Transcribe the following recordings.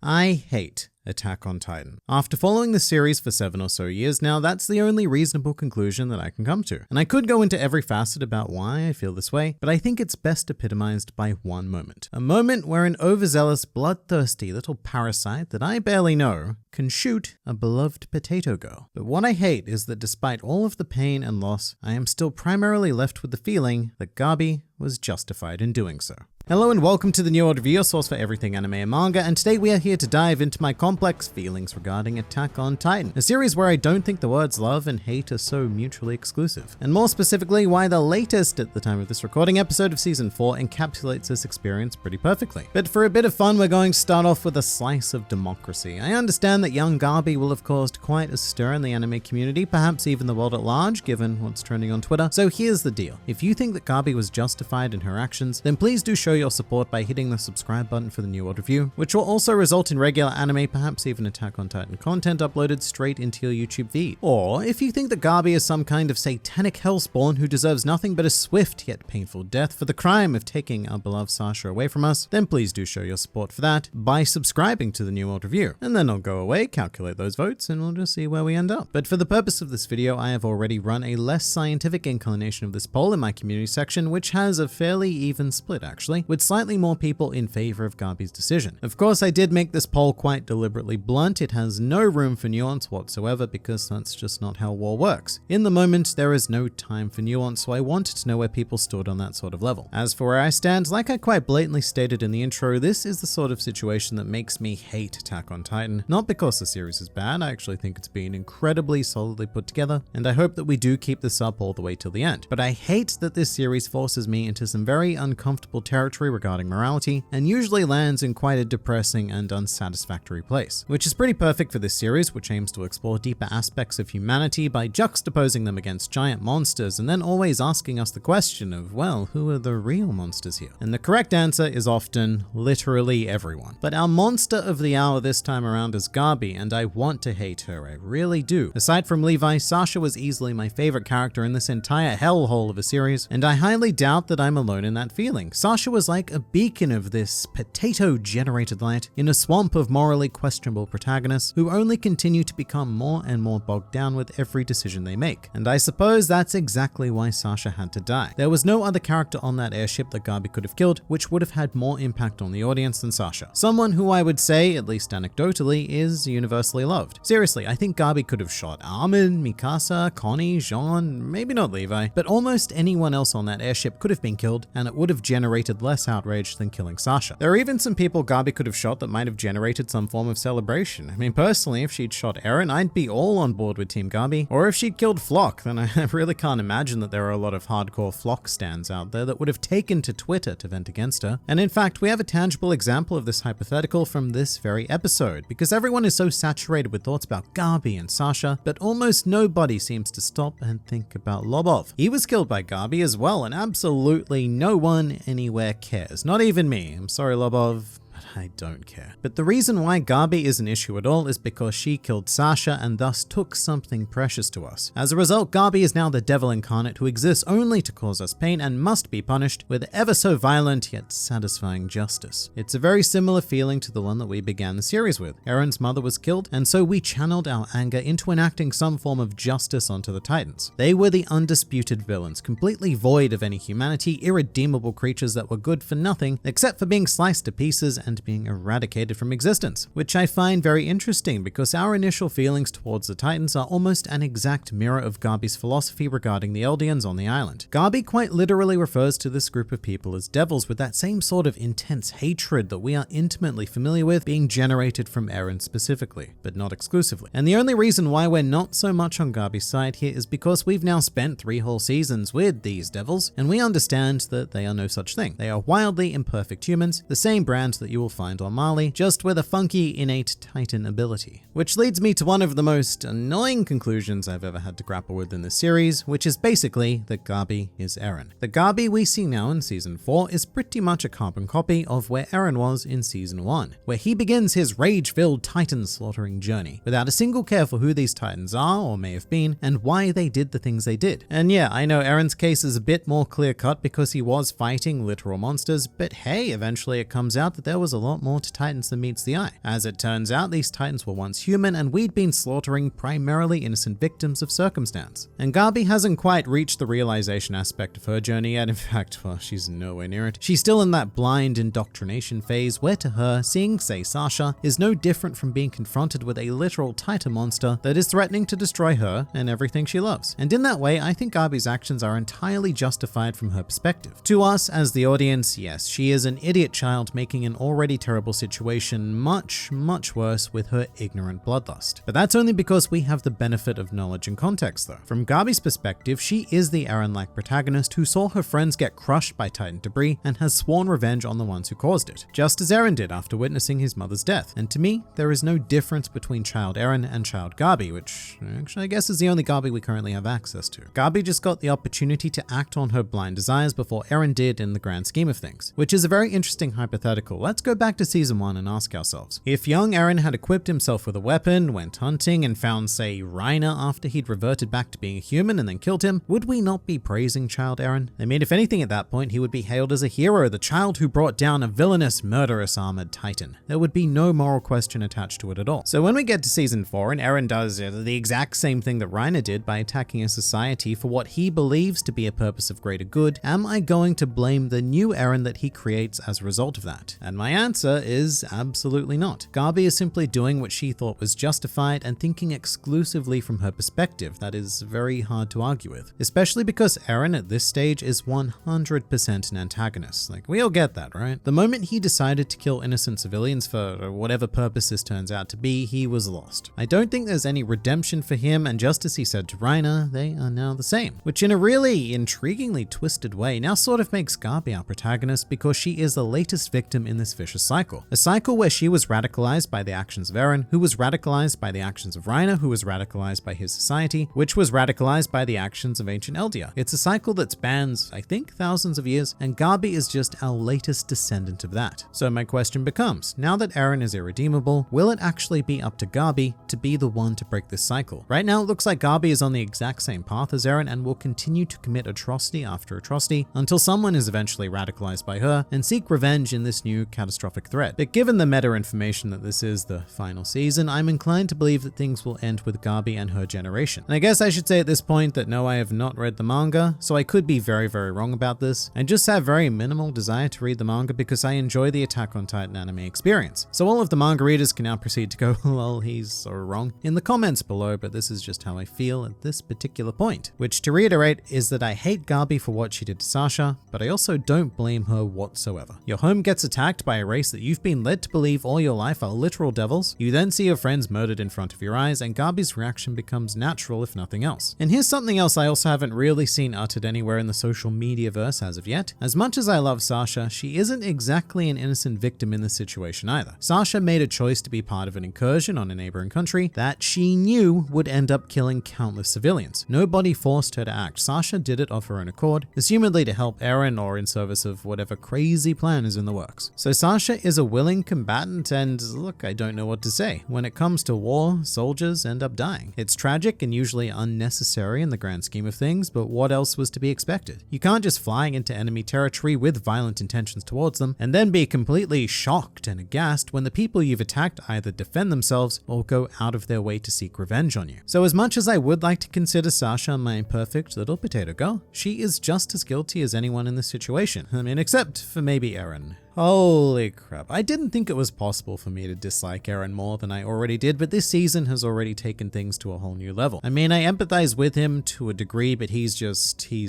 I hate Attack on Titan. After following the series for 7 or so years now, that's the only reasonable conclusion that I can come to. And I could go into every facet about why I feel this way, but I think it's best epitomized by one moment. A moment where an overzealous, bloodthirsty little parasite that I barely know can shoot a beloved potato girl. But what I hate is that despite all of the pain and loss, I am still primarily left with the feeling that Gabi was justified in doing so. Hello and welcome to the NewWorldReview, your source for everything anime and manga, and today we are here to dive into my complex feelings regarding Attack on Titan, a series where I don't think the words love and hate are so mutually exclusive. And more specifically, why the latest, at the time of this recording, episode of Season 4 encapsulates this experience pretty perfectly. But for a bit of fun, we're going to start off with a slice of democracy. I understand that young Gabi will have caused quite a stir in the anime community, perhaps even the world at large, given what's trending on Twitter. So here's the deal. If you think that Gabi was justified in her actions, then please do show your support by hitting the subscribe button for the NewWorldReview, which will also result in regular anime, perhaps even Attack on Titan content uploaded straight into your YouTube feed. Or if you think that Gabi is some kind of satanic hellspawn who deserves nothing but a swift yet painful death for the crime of taking our beloved Sasha away from us, then please do show your support for that by subscribing to the NewWorldReview. And then I'll go away, calculate those votes, and we'll just see where we end up. But for the purpose of this video, I have already run a less scientific inclination of this poll in my community section, which has a fairly even split actually, with slightly more people in favor of Gabi's decision. Of course, I did make this poll quite deliberately blunt. It has no room for nuance whatsoever because that's just not how war works. In the moment, there is no time for nuance, so I wanted to know where people stood on that sort of level. As for where I stand, like I quite blatantly stated in the intro, this is the sort of situation that makes me hate Attack on Titan. Not because the series is bad, I actually think it's been incredibly solidly put together, and I hope that we do keep this up all the way till the end. But I hate that this series forces me into some very uncomfortable territory regarding morality, and usually lands in quite a depressing and unsatisfactory place. Which is pretty perfect for this series, which aims to explore deeper aspects of humanity by juxtaposing them against giant monsters, and then always asking us the question of, well, who are the real monsters here? And the correct answer is often, literally everyone. But our monster of the hour this time around is Gabi, and I want to hate her, I really do. Aside from Levi, Sasha was easily my favorite character in this entire hellhole of a series, and I highly doubt that I'm alone in that feeling. Sasha was like a beacon of this potato-generated light in a swamp of morally questionable protagonists who only continue to become more and more bogged down with every decision they make. And I suppose that's exactly why Sasha had to die. There was no other character on that airship that Gabi could have killed, which would have had more impact on the audience than Sasha. Someone who I would say, at least anecdotally, is universally loved. Seriously, I think Gabi could have shot Armin, Mikasa, Connie, Jean, maybe not Levi, but almost anyone else on that airship could have been killed, and it would have generated less outrage than killing Sasha. There are even some people Gabi could have shot that might have generated some form of celebration. I mean, personally, if she'd shot Eren, I'd be all on board with Team Gabi. Or if she'd killed Flock, then I really can't imagine that there are a lot of hardcore Flock stans out there that would have taken to Twitter to vent against her. And in fact, we have a tangible example of this hypothetical from this very episode, because everyone is so saturated with thoughts about Gabi and Sasha, but almost nobody seems to stop and think about Lobov. He was killed by Gabi as well, and absolutely no one anywhere cares. Not even me. I'm sorry, Lobov, but I don't care. But the reason why Gabi is an issue at all is because she killed Sasha and thus took something precious to us. As a result, Gabi is now the devil incarnate who exists only to cause us pain and must be punished with ever so violent yet satisfying justice. It's a very similar feeling to the one that we began the series with. Eren's mother was killed, and so we channeled our anger into enacting some form of justice onto the Titans. They were the undisputed villains, completely void of any humanity, irredeemable creatures that were good for nothing except for being sliced to pieces and being eradicated from existence, which I find very interesting because our initial feelings towards the Titans are almost an exact mirror of Gabi's philosophy regarding the Eldians on the island. Gabi quite literally refers to this group of people as devils with that same sort of intense hatred that we are intimately familiar with being generated from Eren specifically, but not exclusively. And the only reason why we're not so much on Gabi's side here is because we've now spent 3 whole seasons with these devils, and we understand that they are no such thing. They are wildly imperfect humans, the same brand that you will find on Marley, just with a funky innate Titan ability. Which leads me to one of the most annoying conclusions I've ever had to grapple with in this series, which is basically that Gabi is Eren. The Gabi we see now in Season 4 is pretty much a carbon copy of where Eren was in Season 1, where he begins his rage-filled Titan slaughtering journey, without a single care for who these Titans are or may have been, and why they did the things they did. And yeah, I know Eren's case is a bit more clear-cut because he was fighting literal monsters, but hey, eventually it comes out that there was a lot more to Titans than meets the eye. As it turns out, these Titans were once human, and we'd been slaughtering primarily innocent victims of circumstance. And Gabi hasn't quite reached the realization aspect of her journey yet. In fact, well, she's nowhere near it. She's still in that blind indoctrination phase where to her, seeing, say, Sasha is no different from being confronted with a literal Titan monster that is threatening to destroy her and everything she loves. And in that way, I think Gabi's actions are entirely justified from her perspective. To us, as the audience, yes, she is an idiot child making an already terrible situation much, much worse with her ignorant bloodlust. But that's only because we have the benefit of knowledge and context though. From Gabi's perspective, she is the Eren-like protagonist who saw her friends get crushed by Titan debris and has sworn revenge on the ones who caused it, just as Eren did after witnessing his mother's death. And to me, there is no difference between child Eren and child Gabi, which actually I guess is the only Gabi we currently have access to. Gabi just got the opportunity to act on her blind desires before Eren did in the grand scheme of things, which is a very interesting hypothetical. Let's go back to season 1 and ask ourselves, if young Eren had equipped himself with a weapon, went hunting, and found, say, Reiner after he'd reverted back to being a human and then killed him, would we not be praising child Eren? I mean, if anything at that point, he would be hailed as a hero, the child who brought down a villainous, murderous armored Titan. There would be no moral question attached to it at all. So when we get to season 4 and Eren does the exact same thing that Reiner did by attacking a society for what he believes to be a purpose of greater good, am I going to blame the new Eren that he creates as a result of that? And my answer is absolutely not. Gabi is simply doing what she thought was justified and thinking exclusively from her perspective. That is very hard to argue with, especially because Eren at this stage is 100% an antagonist. Like, we all get that, right? The moment he decided to kill innocent civilians for whatever purpose this turns out to be, he was lost. I don't think there's any redemption for him, and just as he said to Reiner, they are now the same, which in a really intriguingly twisted way now sort of makes Gabi our protagonist because she is the latest victim in this vicious cycle. A cycle where she was radicalized by the actions of Eren, who was radicalized by the actions of Reiner, who was radicalized by his society, which was radicalized by the actions of ancient Eldia. It's a cycle that spans, I think, thousands of years, and Gabi is just our latest descendant of that. So my question becomes, now that Eren is irredeemable, will it actually be up to Gabi to be the one to break this cycle? Right now, it looks like Gabi is on the exact same path as Eren and will continue to commit atrocity after atrocity until someone is eventually radicalized by her and seek revenge in this new catastrophic threat. But given the meta information that this is the final season, I'm inclined to believe that things will end with Gabi and her generation. And I guess I should say at this point that no, I have not read the manga, so I could be very, very wrong about this, and just have very minimal desire to read the manga because I enjoy the Attack on Titan anime experience. So all of the manga readers can now proceed to go, lol, he's so wrong, in the comments below, but this is just how I feel at this particular point. Which, to reiterate, is that I hate Gabi for what she did to Sasha, but I also don't blame her whatsoever. Your home gets attacked by a race that you've been led to believe all your life are literal devils, you then see your friends murdered in front of your eyes, and Gabi's reaction becomes natural if nothing else. And here's something else I also haven't really seen uttered anywhere in the social media verse as of yet. As much as I love Sasha, she isn't exactly an innocent victim in this situation either. Sasha made a choice to be part of an incursion on a neighboring country that she knew would end up killing countless civilians. Nobody forced her to act. Sasha did it of her own accord, assumedly to help Eren or in service of whatever crazy plan is in the works. So Sasha is a willing combatant, and look, I don't know what to say. When it comes to war, soldiers end up dying. It's tragic and usually unnecessary in the grand scheme of things, but what else was to be expected? You can't just fly into enemy territory with violent intentions towards them and then be completely shocked and aghast when the people you've attacked either defend themselves or go out of their way to seek revenge on you. So as much as I would like to consider Sasha my perfect little potato girl, she is just as guilty as anyone in this situation. I mean, except for maybe Eren. Holy crap. I didn't think it was possible for me to dislike Eren more than I already did, but this season has already taken things to a whole new level. I mean, I empathize with him to a degree, but he's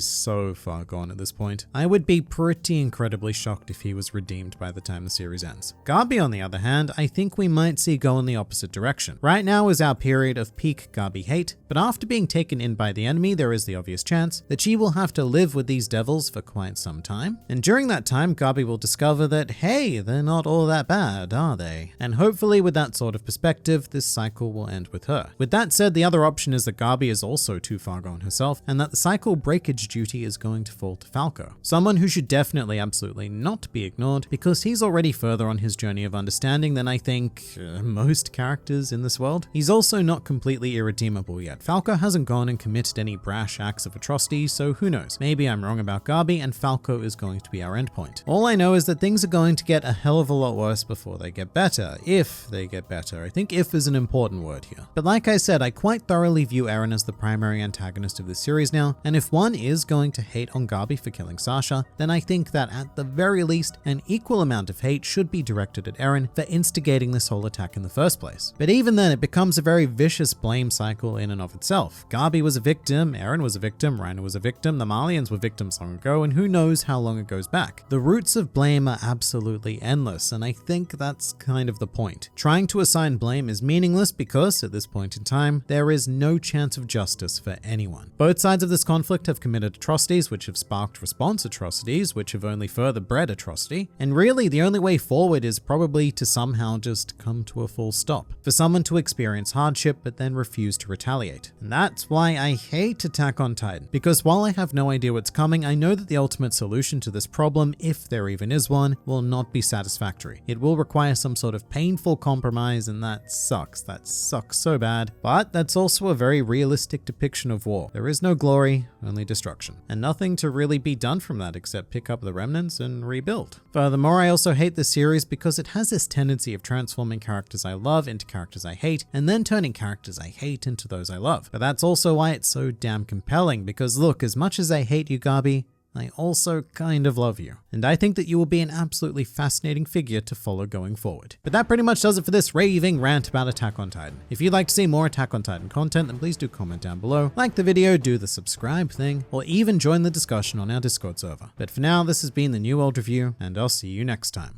so far gone at this point. I would be pretty incredibly shocked if he was redeemed by the time the series ends. Gabi, on the other hand, I think we might see go in the opposite direction. Right now is our period of peak Gabi hate, but after being taken in by the enemy, there is the obvious chance that she will have to live with these devils for quite some time. And during that time, Gabi will discover that, hey, they're not all that bad, are they? And hopefully with that sort of perspective, this cycle will end with her. With that said, the other option is that Gabi is also too far gone herself, and that the cycle breakage duty is going to fall to Falco. Someone who should definitely absolutely not be ignored, because he's already further on his journey of understanding than I think most characters in this world. He's also not completely irredeemable yet. Falco hasn't gone and committed any brash acts of atrocity, so who knows? Maybe I'm wrong about Gabi and Falco is going to be our endpoint. All I know is that things things are going to get a hell of a lot worse before they get better, if they get better. I think if is an important word here. But like I said, I quite thoroughly view Eren as the primary antagonist of this series now, and if one is going to hate on Gabi for killing Sasha, then I think that at the very least, an equal amount of hate should be directed at Eren for instigating this whole attack in the first place. But even then, it becomes a very vicious blame cycle in and of itself. Gabi was a victim, Eren was a victim, Reiner was a victim, the Malians were victims long ago, and who knows how long it goes back. The roots of blame are absolutely endless, and I think that's kind of the point. Trying to assign blame is meaningless because, at this point in time, there is no chance of justice for anyone. Both sides of this conflict have committed atrocities which have sparked response atrocities, which have only further bred atrocity, and really the only way forward is probably to somehow just come to a full stop. For someone to experience hardship but then refuse to retaliate. And that's why I hate Attack on Titan, because while I have no idea what's coming, I know that the ultimate solution to this problem, if there even is one, will not be satisfactory. It will require some sort of painful compromise, and that sucks. That sucks so bad. But that's also a very realistic depiction of war. There is no glory, only destruction. And nothing to really be done from that except pick up the remnants and rebuild. Furthermore, I also hate this series because it has this tendency of transforming characters I love into characters I hate, and then turning characters I hate into those I love. But that's also why it's so damn compelling, because look, as much as I hate you, Gabi, I also kind of love you. And I think that you will be an absolutely fascinating figure to follow going forward. But that pretty much does it for this raving rant about Attack on Titan. If you'd like to see more Attack on Titan content, then please do comment down below, like the video, do the subscribe thing, or even join the discussion on our Discord server. But for now, this has been the New World Review, and I'll see you next time.